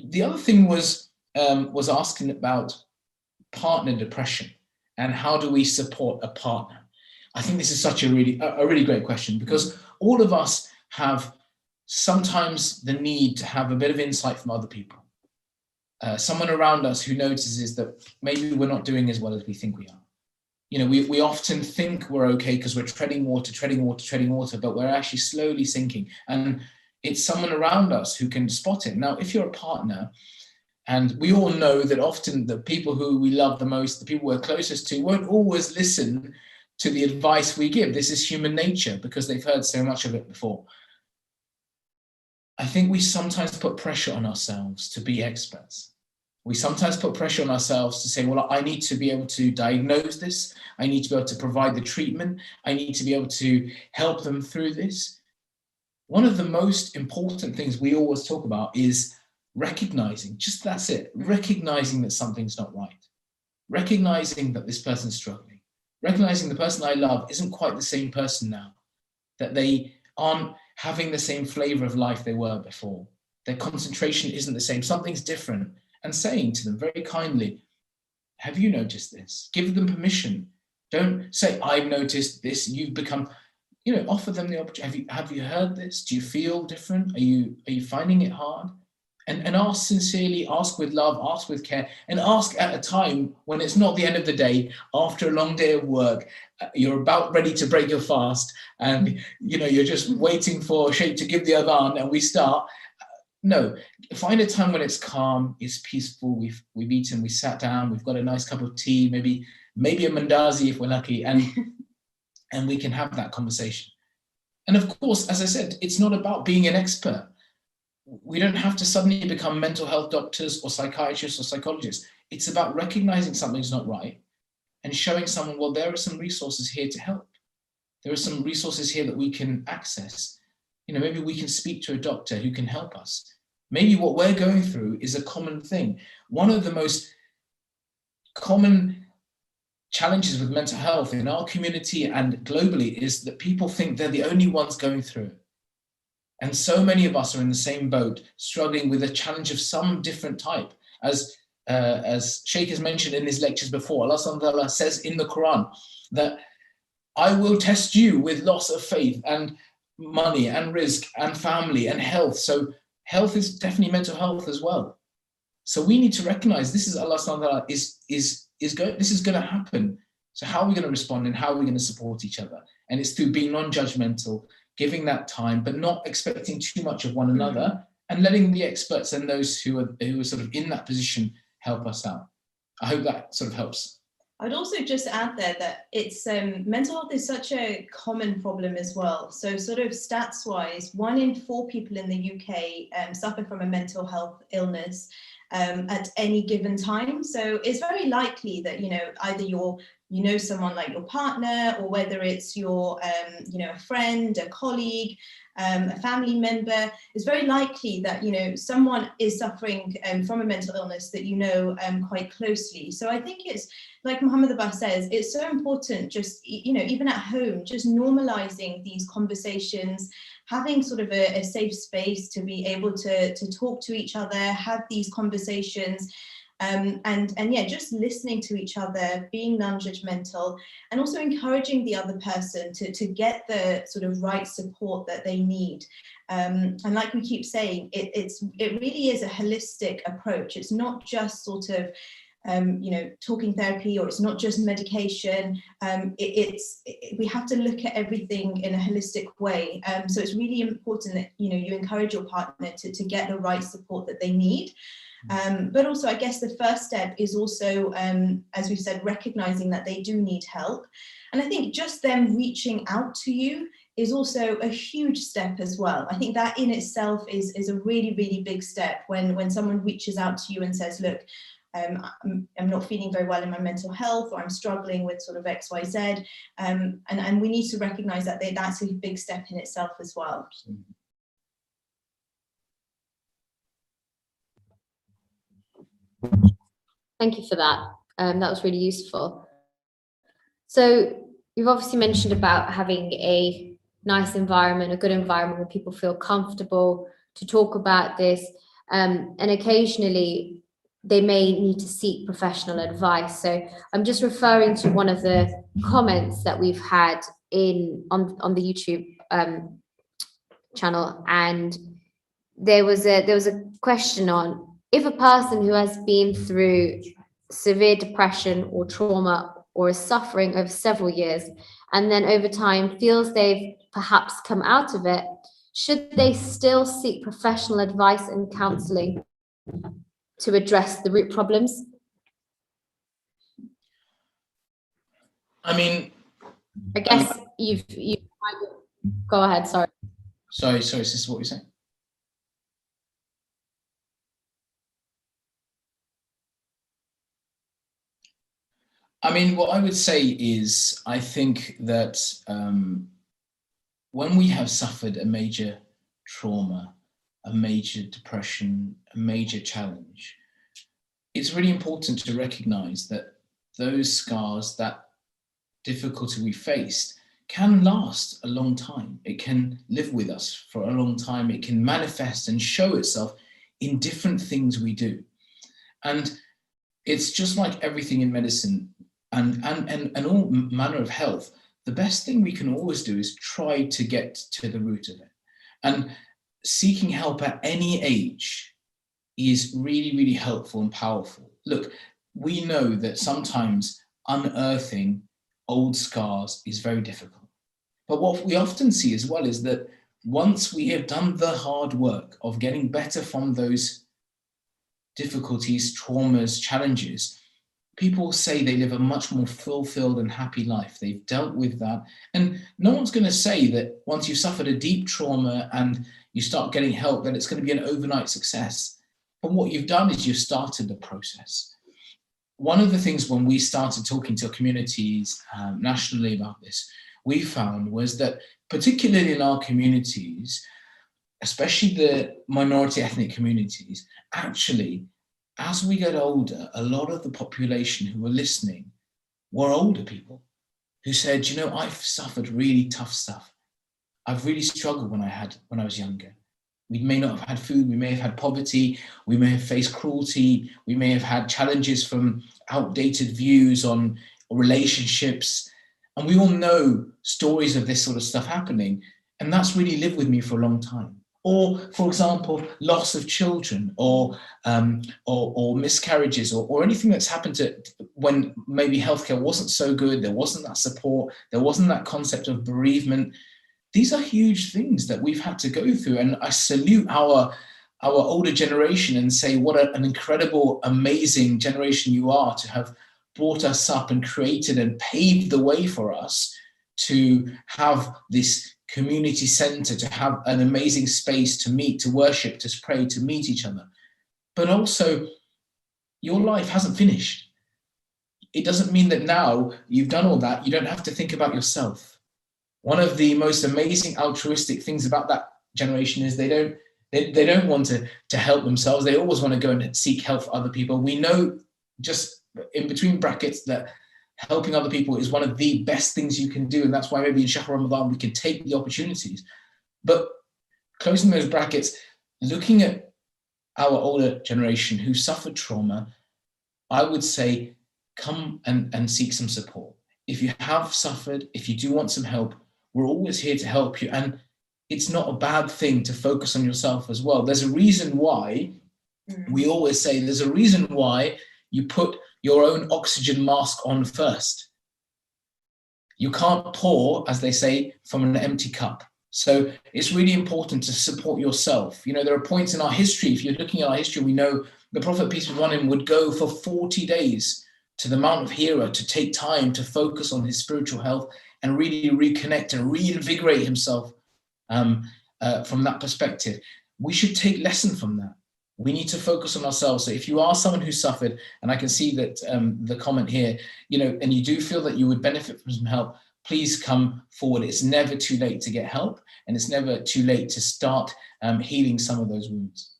The other thing was asking about partner depression and how do we support a partner. I think this is such a really great question, because all of us have sometimes the need to have a bit of insight from other people. Someone around us who notices that maybe we're not doing as well as we think we are. You know, we often think we're okay because we're treading water, but we're actually slowly sinking. And it's someone around us who can spot it. Now, if you're a partner, and we all know that often the people who we love the most, the people we're closest to, won't always listen to the advice we give. This is human nature because they've heard so much of it before. I think we sometimes put pressure on ourselves to be experts. We sometimes put pressure on ourselves to say, well, I need to be able to diagnose this. I need to be able to provide the treatment. I need to be able to help them through this. One of the most important things we always talk about is recognizing, just that's it, recognizing that something's not right. Recognizing that this person's struggling. Recognizing the person I love isn't quite the same person now, that they aren't having the same flavor of life they were before. Their concentration isn't the same, something's different. And saying to them very kindly, have you noticed this? Give them permission. Don't say, I've noticed this, you've become, offer them the opportunity. Have you heard this? Do you feel different? Are you finding it hard? And ask sincerely, ask with love, ask with care, and ask at a time when it's not the end of the day, after a long day of work, you're about ready to break your fast, and you're just waiting for Sheikh to give the adhan and we start. No, find a time when it's calm, it's peaceful, we've eaten, we sat down, we've got a nice cup of tea, maybe a mandazi if we're lucky, and we can have that conversation. And of course, as I said, it's not about being an expert. We don't have to suddenly become mental health doctors or psychiatrists or psychologists. It's about recognizing something's not right and showing someone, well, there are some resources here to help. There are some resources here that we can access. Maybe we can speak to a doctor who can help us. Maybe what we're going through is a common thing. One of the most common challenges with mental health in our community and globally is that people think they're the only ones going through it. And so many of us are in the same boat, struggling with a challenge of some different type. As Sheikh has mentioned in his lectures before, Allah subhanahu wa ta'ala says in the Quran that I will test you with loss of faith and money and rizq and family and health. So health is definitely mental health as well. So we need to recognize this is Allah subhanahu wa ta'ala this is going to happen. So how are we going to respond and how are we going to support each other? And it's through being non-judgmental, giving that time, but not expecting too much of one another, and letting the experts and those who are sort of in that position help us out. I hope that sort of helps. I'd also just add there that it's mental health is such a common problem as well. So sort of stats wise, 1 in 4 people in the UK suffer from a mental health illness at any given time. So it's very likely that, either you're you know someone like your partner, or whether it's your, a friend, a colleague, a family member, it's very likely that, someone is suffering from a mental illness that you know quite closely. So I think it's, like Mohammed Abbas says, it's so important just, even at home, just normalizing these conversations, having sort of a safe space to be able to talk to each other, have these conversations. Just listening to each other, being non-judgmental, and also encouraging the other person to get the sort of right support that they need. And like we keep saying, it really is a holistic approach. It's not just sort of talking therapy, or it's not just medication. We have to look at everything in a holistic way. So it's really important that you encourage your partner to get the right support that they need. But also, I guess the first step is also, as we've said, recognizing that they do need help. And I think just them reaching out to you is also a huge step as well. I think that in itself is a really, really big step when someone reaches out to you and says, look, I'm not feeling very well in my mental health, or I'm struggling with sort of XYZ. And we need to recognize that that's a big step in itself as well. Thank you for that. That was really useful. So you've obviously mentioned about having a nice environment, a good environment where people feel comfortable to talk about this. And occasionally they may need to seek professional advice. So I'm just referring to one of the comments that we've had on the YouTube channel. And there was a question on, if a person who has been through severe depression or trauma, or is suffering over several years, and then over time feels they've perhaps come out of it, should they still seek professional advice and counselling to address the root problems? I mean, I guess you've go ahead. Sorry, is this what you're saying? I mean, what I would say is, I think that when we have suffered a major trauma, a major depression, a major challenge, it's really important to recognize that those scars, that difficulty we faced, can last a long time. It can live with us for a long time. It can manifest and show itself in different things we do. And it's just like everything in medicine and all manner of health. The best thing we can always do is try to get to the root of it. And seeking help at any age is really, really helpful and powerful. Look, we know that sometimes unearthing old scars is very difficult. But what we often see as well is that once we have done the hard work of getting better from those difficulties, traumas, challenges, people say they live a much more fulfilled and happy life. They've dealt with that. And no one's going to say that once you've suffered a deep trauma and you start getting help, that it's going to be an overnight success. But what you've done is you've started the process. One of the things when we started talking to communities nationally about this, we found was that particularly in our communities, especially the minority ethnic communities, actually, as we get older, a lot of the population who were listening were older people who said, I've suffered really tough stuff. I've really struggled when I was younger. We may not have had food, we may have had poverty, we may have faced cruelty, we may have had challenges from outdated views on relationships. And we all know stories of this sort of stuff happening. And that's really lived with me for a long time. Or, for example, loss of children, or miscarriages, or anything that's happened to when maybe healthcare wasn't so good, there wasn't that support, there wasn't that concept of bereavement. These are huge things that we've had to go through. And I salute our older generation and say, what an incredible, amazing generation you are to have brought us up and created and paved the way for us to have this community center, to have an amazing space to meet, to worship, to pray, to meet each other. But also, your life hasn't finished. it doesn't mean that now you've done all that, you don't have to think about yourself. One of the most amazing altruistic things about that generation is they don't want to help themselves. They always want to go and seek help for other people. We know, just in between brackets, that helping other people is one of the best things you can do. And that's why maybe in Shahr Ramadan, we can take the opportunities. But closing those brackets, looking at our older generation who suffered trauma, I would say, come and seek some support. If you have suffered, if you do want some help, we're always here to help you. And it's not a bad thing to focus on yourself as well. There's a reason why, we always say, there's a reason why you put your own oxygen mask on first. You can't pour, as they say, from an empty cup. So it's really important to support yourself. You know, there are points in our history, if you're looking at our history, we know the Prophet, peace be upon him, would go for 40 days to the Mount of Hira to take time to focus on his spiritual health and really reconnect and reinvigorate himself from that perspective. We should take lesson from that. We need to focus on ourselves. So if you are someone who suffered, and I can see that the comment here, you know, and you do feel that you would benefit from some help, please come forward. It's never too late to get help, and it's never too late to start healing some of those wounds.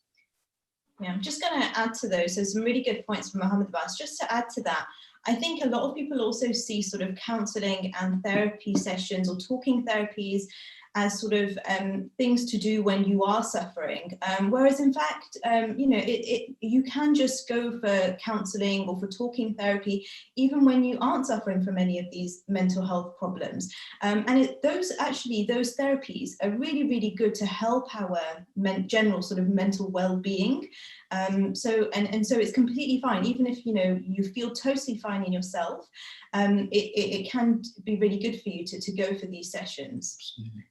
Yeah, I'm just going to add to those. There's some really good points from Mohammed Abbas. Just to add to that, I think a lot of people also see sort of counselling and therapy sessions or talking therapies as sort of things to do when you are suffering. Whereas in fact, you know, you can just go for counselling or for talking therapy, even when you aren't suffering from any of these mental health problems. Those therapies are really, really good to help our general sort of mental well-being. So it's completely fine, even if, you know, you feel totally fine in yourself, it can be really good for you to go for these sessions. Absolutely.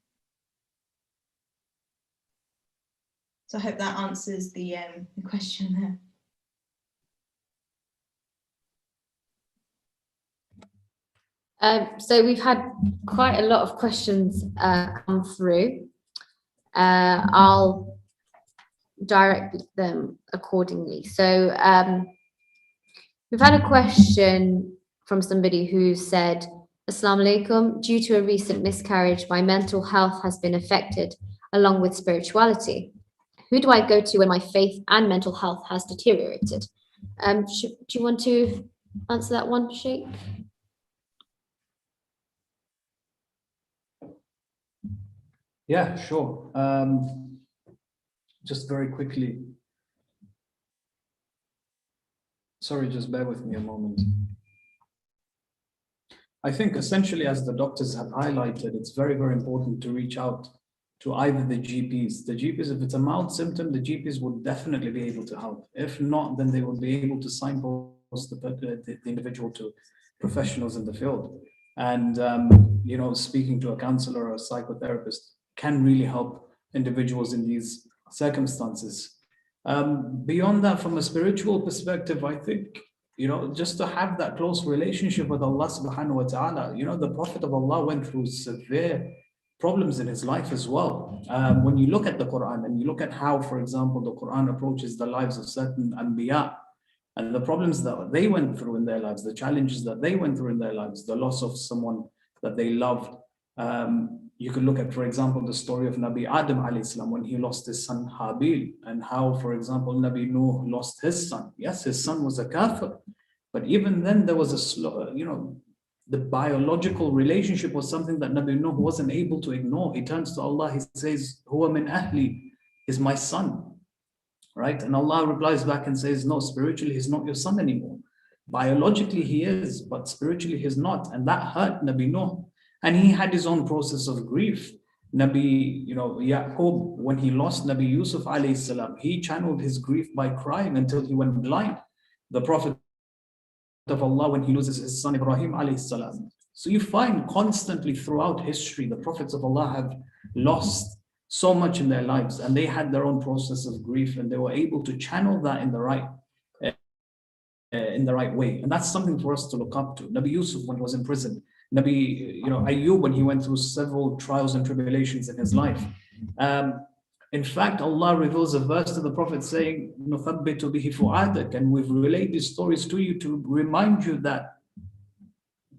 So I hope that answers the question there. So we've had quite a lot of questions come through. I'll direct them accordingly. So we've had a question from somebody who said, Assalamu alaikum, due to a recent miscarriage, my mental health has been affected along with spirituality. Who do I go to when my faith and mental health has deteriorated? Do you want to answer that one, Sheikh? Yeah, sure. Just very quickly. Sorry, just bear with me a moment. I think essentially, as the doctors have highlighted, it's very, very important to reach out to either the GPs. The GPs, if it's a mild symptom, the GPs would definitely be able to help. If not, then they will be able to signpost the individual to professionals in the field. And, you know, speaking to a counselor or a psychotherapist can really help individuals in these circumstances. Beyond that, from a spiritual perspective, I think, you know, just to have that close relationship with Allah subhanahu wa ta'ala, you know, the Prophet of Allah went through severe problems in his life as well. When you look at the Quran and you look at how, for example, the Quran approaches the lives of certain Anbiya and the problems that they went through in their lives, the challenges that they went through in their lives, the loss of someone that they loved. You can look at, for example, the story of Nabi Adam alayhi salam when he lost his son Habil, and how, for example, Nabi Nuh lost his son. Yes, his son was a kafir, but even then there was a, you know, the biological relationship was something that Nabi Nuh wasn't able to ignore. He turns to Allah, he says, Huwa min ahli, is my son, right? And Allah replies back and says, no, spiritually he's not your son anymore. Biologically he is, but spiritually he's not. And that hurt Nabi Nuh. And he had his own process of grief. Nabi, you know, Yaqub, when he lost Nabi Yusuf alayhi salam, he channeled his grief by crying until he went blind. The Prophet of Allah, when he loses his son Ibrahim alayhi salam. So you find constantly throughout history, the Prophets of Allah have lost so much in their lives, and they had their own process of grief, and they were able to channel that in the right way. And that's something for us to look up to. Nabi Yusuf, when he was in prison, Nabi, you know, Ayyub, when he went through several trials and tribulations in his life. In fact, Allah reveals a verse to the Prophet saying, "Nuthabbitu bihi fu'adak," and we've relayed these stories to you to remind you that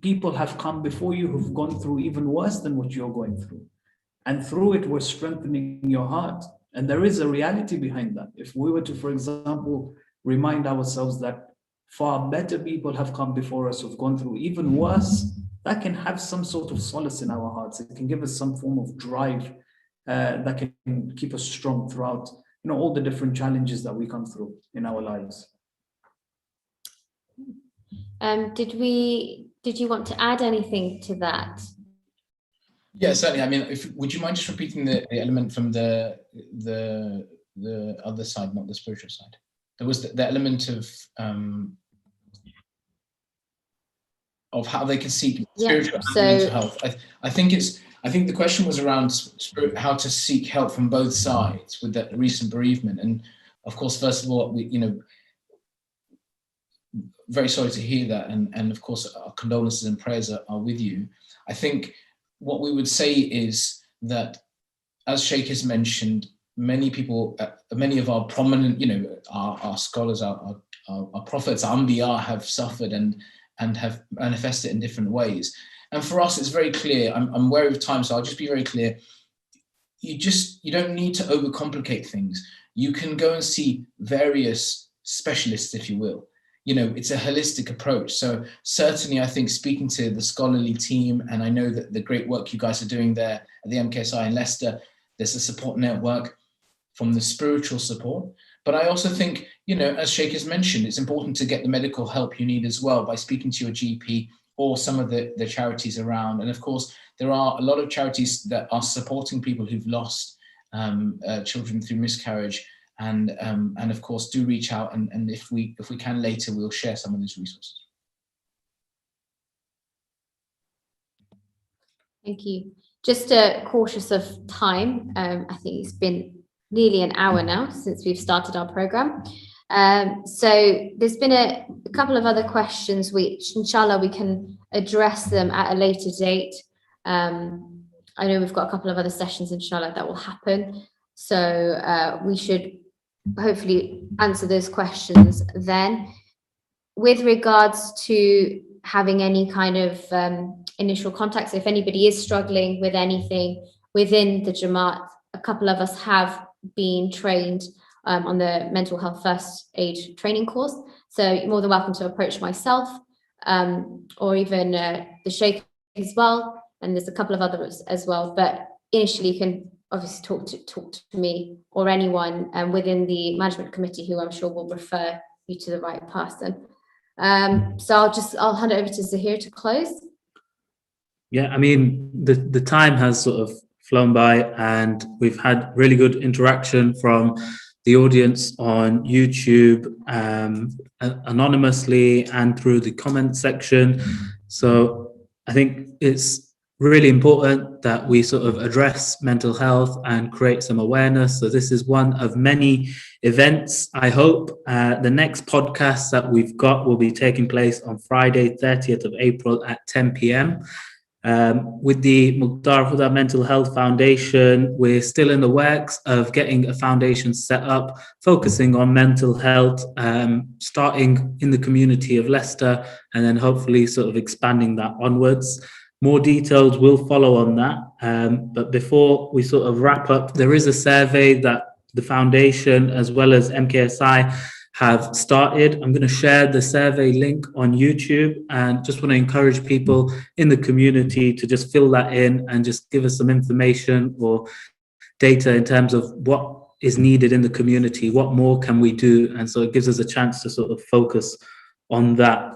people have come before you who've gone through even worse than what you're going through. And through it, we're strengthening your heart. And there is a reality behind that. If we were to, for example, remind ourselves that far better people have come before us who've gone through even worse, that can have some sort of solace in our hearts. It can give us some form of drive that can keep us strong throughout, all the different challenges that we come through in our lives. Did you want to add anything to that? Yeah, certainly. I mean, would you mind just repeating the element from the other side, not the spiritual side? There was the element of how they can seek spiritual and mental health. I think the question was around how to seek help from both sides with that recent bereavement. And of course, first of all, very sorry to hear that, and of course, our condolences and prayers are with you. I think what we would say is that, as Sheikh has mentioned, many people, many of our prominent, our scholars, our prophets, our Anbiya have suffered and have manifested in different ways. And for us, it's very clear. I'm wary of time, so I'll just be very clear. You don't need to overcomplicate things. You can go and see various specialists, if you will. It's a holistic approach. So certainly, I think speaking to the scholarly team, and I know that the great work you guys are doing there at the MKSI in Leicester, there's a support network from the spiritual support. But I also think, as Sheikh has mentioned, it's important to get the medical help you need as well by speaking to your GP or some of the charities around. And of course, there are a lot of charities that are supporting people who've lost children through miscarriage. And of course, do reach out, and if we can later, we'll share some of these resources. Thank you. Just cautious of time, I think it's been nearly an hour now since we've started our program. So there's been a couple of other questions which, inshallah, we can address them at a later date. I know we've got a couple of other sessions, inshallah, that will happen. So we should hopefully answer those questions then. With regards to having any kind of initial contacts, if anybody is struggling with anything within the Jamaat, a couple of us have been trained on the mental health first aid training course. So you're more than welcome to approach myself or even the Sheikh as well. And there's a couple of others as well. But initially you can obviously talk to me or anyone within the management committee who I'm sure will refer you to the right person. So I'll hand it over to Zahir to close. Yeah, I mean, the time has sort of flown by, and we've had really good interaction from the audience on YouTube, anonymously and through the comment section. So I think it's really important that we sort of address mental health and create some awareness. So this is one of many events. I hope the next podcast that we've got will be taking place on Friday, 30th of April at 10 p.m. With the Muqtar Huda Mental Health Foundation, we're still in the works of getting a foundation set up, focusing on mental health, starting in the community of Leicester, and then hopefully sort of expanding that onwards. More details will follow on that. But before we sort of wrap up, there is a survey that the foundation as well as MKSI have started. I'm going to share the survey link on YouTube, and just want to encourage people in the community to just fill that in and just give us some information or data in terms of what is needed in the community, what more can we do. And so it gives us a chance to sort of focus on that.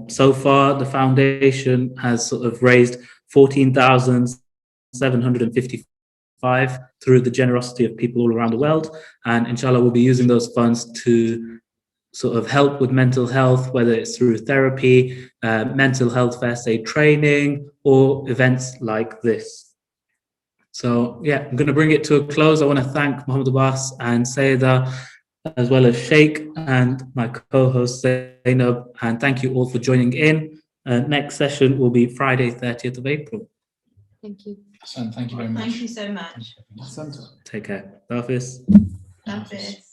So far, the foundation has sort of raised 14,755 through the generosity of people all around the world. And inshallah, we'll be using those funds to sort of help with mental health, whether it's through therapy, mental health first aid training, or events like this. So yeah, I'm going to bring it to a close. I want to thank Mohammed Abbas and Sayyada, as well as Sheikh and my co-host Zainab, and thank you all for joining in. Next session will be Friday, 30th of April. Thank you. Hassan, thank you very much. Thank you so much. Take care. Hafiz. Hafiz.